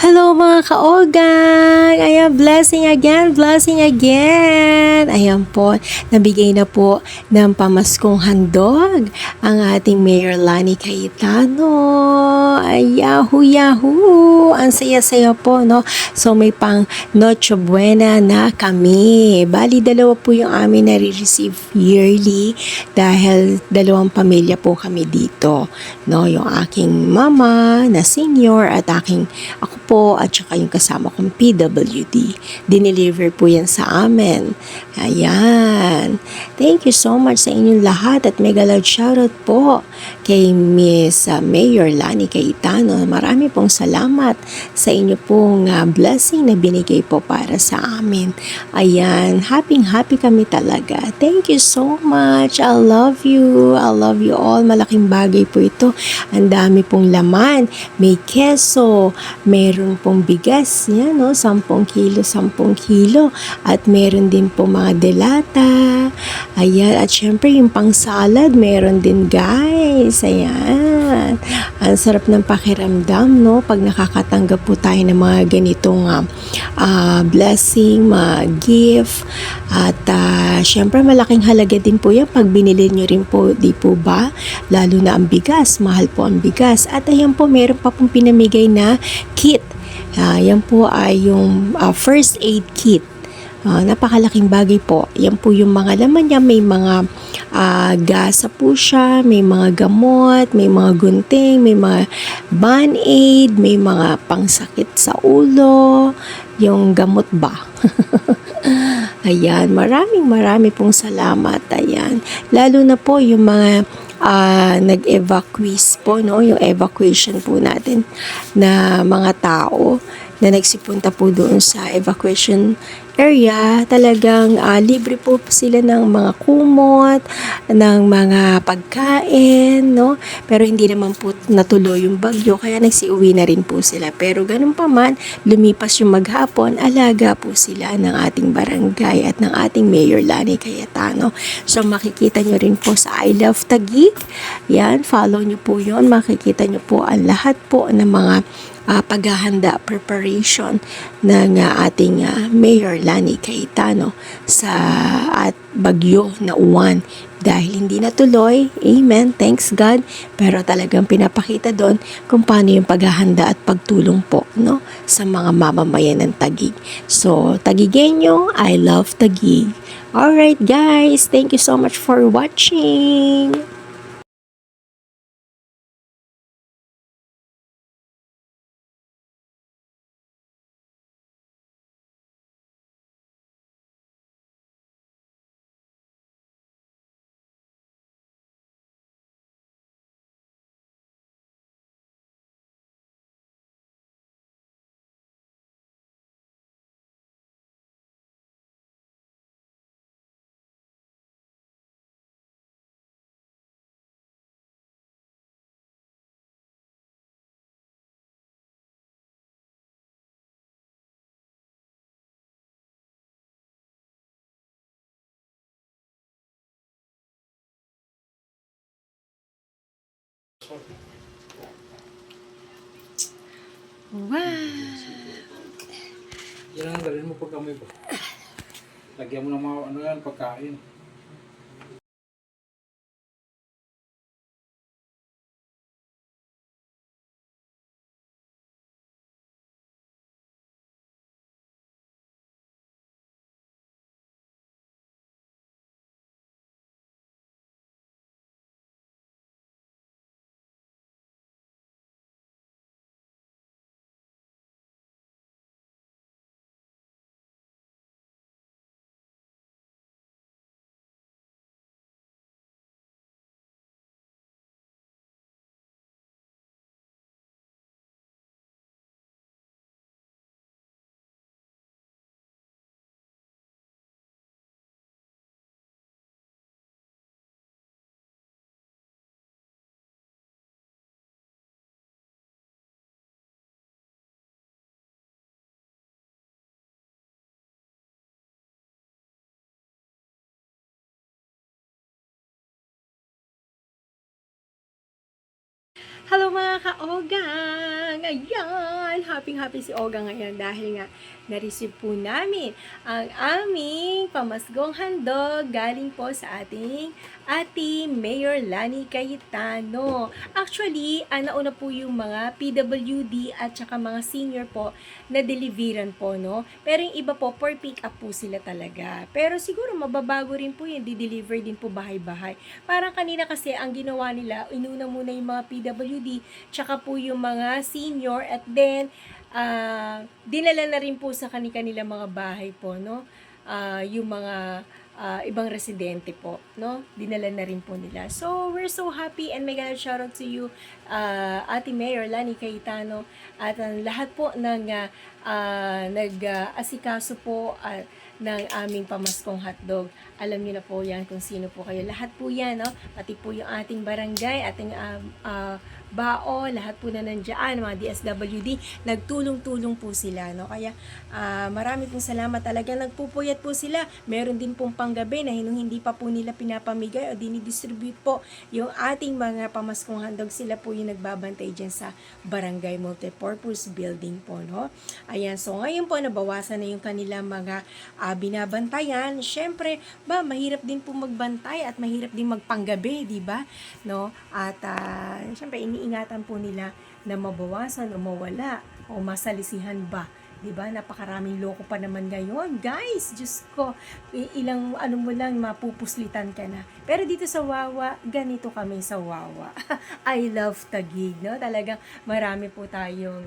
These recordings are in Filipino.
Hello mga kaogang! Ayan, blessing again, blessing again! Ayan po, nabigay na po ng pamaskong handog ang ating Mayor Lani Cayetano. Ay, yahoo, yahoo! Ang saya-saya po, no? So, may pang Noche Buena na kami. Bali, dalawa po yung amin nare-receive yearly dahil dalawang pamilya po kami dito. No? Yung aking mama na senior at ako po at saka yung kasama kong PWD. Dineliver po yan sa amin. Ayan. Thank you so much sa inyong lahat at mega loud shoutout po kay Miss Mayor Lani Cayetano. Marami pong salamat sa inyo pong blessing na binigay po para sa amin. Ayan. Happy kami talaga. Thank you so much. I love you. I love you all. Malaking bagay po ito. Ang dami pong laman. May keso, meron pong bigas, yan no, 10 kilo, 10 kilo. At meron din po mga delata. Ayan, at syempre yung pang salad, meron din guys. Ayan. Ang sarap ng pakiramdam, no, pag nakakatanggap po tayo ng mga ganitong blessing, mga gift. At syempre malaking halaga din po yan pag binili nyo rin po, di po ba? Lalo na ang bigas, mahal po ang bigas. At ayan po, meron pa pong pinamigay na kit. Yan po ay yung first aid kit. Napakalaking bagay po. Yan po yung mga laman niya. May mga gasa po siya, may mga gamot, may mga gunting, may mga band-aid, may mga pangsakit sa ulo, yung gamot ba? Ayan, marami pong salamat. Ayan, lalo na po yung mga nag-evacuate po, no? Yung evacuation po natin na mga tao na nagsipunta po doon sa evacuation area. Talagang libre po sila ng mga kumot, ng mga pagkain, no? Pero hindi naman po natuloy yung bagyo, kaya nagsiuwi na rin po sila. Pero ganun pa man, lumipas yung maghapon, alaga po sila ng ating barangay at ng ating Mayor Lani Cayetano. So makikita nyo rin po sa I Love Taguig. Yan, follow nyo po yon. Makikita nyo po ang lahat po ng mga paghahanda, preparation ng ating Mayor Lani Cayetano sa at bagyo na uwan. Dahil hindi natuloy, amen, thanks God, pero talagang pinapakita doon kung paano yung paghahanda at pagtulong po, no, sa mga mamamayan ng Taguig. So, Taguigenyo, I love Taguig. Alright guys, thank you so much for watching. Wow! Yan ang dalhin mo pag amoy ba? Lagyan mo ng mga ano yan, pagkain. Hello mga ka-Ogang! Ayan! Happy si Ogang ngayon dahil nga na-receive po namin ang aming pamasgong handog galing po sa ating Mayor Lani Cayetano. Actually, nauna po yung mga PWD at saka mga senior po na deliveran po, no? Pero yung iba po, for pick up po sila talaga. Pero siguro mababago rin po yun, di-deliver din po bahay-bahay. Parang kanina kasi ang ginawa nila, inuna muna yung mga PWD, tsaka po yung mga senior, at then, dinala na rin po sa kanila mga bahay po, no? Yung mga ibang residente po, no? Dinala na rin po nila. So, we're so happy and mega shoutout to you, Ate Mayor Lani Cayetano, at ang lahat po ng nag-asikaso po ng aming pamaskong hotdog. Alam niyo na po yan kung sino po kayo. Lahat po yan, no? Pati po yung ating barangay, ating bao, lahat po na nandiyan, mga DSWD, nagtulong-tulong po sila, no? Kaya marami pong salamat talaga. Nagpupuyat po sila. Meron din pong panggabi na hindi pa po nila pinapamigay o dinidistribute po yung ating mga pamaskong handog. Sila po yung nagbabantay dyan sa barangay multipurpose building po, no? Ayan, so ngayon po nabawasan na yung kanilang mga binabantayan. Syempre, mahirap din po magbantay at mahirap din magpanggabi, di ba? No? At syempre iniingatan po nila na mabawasan o mawala o masalisihan ba. 'Di ba? Napakaraming loko pa naman ngayon. Guys, Diyos ko, ilang ano mo lang mapupuslitan ka na. Pero dito sa Wawa, ganito kami sa Wawa. I love Taguig, no? Talagang marami po tayong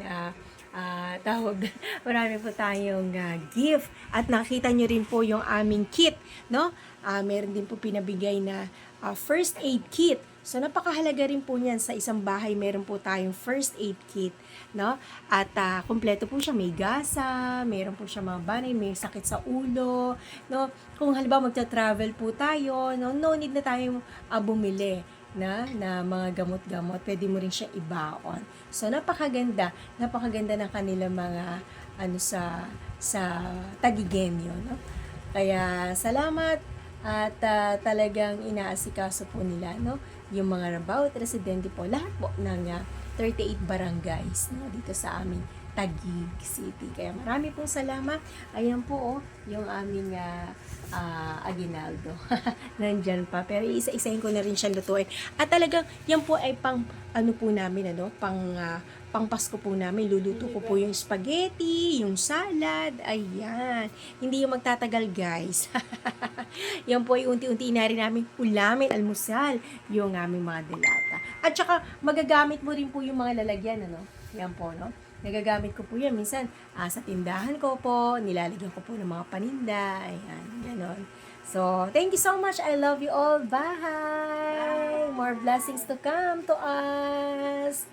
marami po tayong gift, at nakita nyo rin po yung aming kit, no? Meron din po pinabigay na first aid kit. So, napakahalaga rin po niyan sa isang bahay. Meron po tayong first aid kit, no? At kompleto po siya. May gasa, meron po siya mga banay, may sakit sa ulo, no? Kung halimbawa magta-travel po tayo, no need na tayong bumili na mga gamot-gamot. Pwede mo rin siya ibaon. So, napakaganda ng kanilang mga sa Tagigenyo, no? Kaya salamat, at talagang inaasikaso po nila, no? Yung mga bawat residente po, lahat po ng 38 barangays, no? Dito sa aming Taguig City. Kaya marami pong salamat. Ayan po, yung aming aguinaldo. Nandyan pa. Pero isa-isahin ko na rin siya lutuin. At talagang, yan po ay pang Pasko po namin. Luluto ko po yung spaghetti, yung salad. Ayan. Hindi yung magtatagal, guys. Yan po ay unti-unti na rin namin ulamin, almusal, yung aming mga delata. At saka, magagamit mo rin po yung mga lalagyan, Yan po, no? Nagagamit ko po yan. Minsan, sa tindahan ko po, nilalagyan ko po ng mga paninda. Ayan, ganon. So, thank you so much. I love you all. Bye! More blessings to come to us.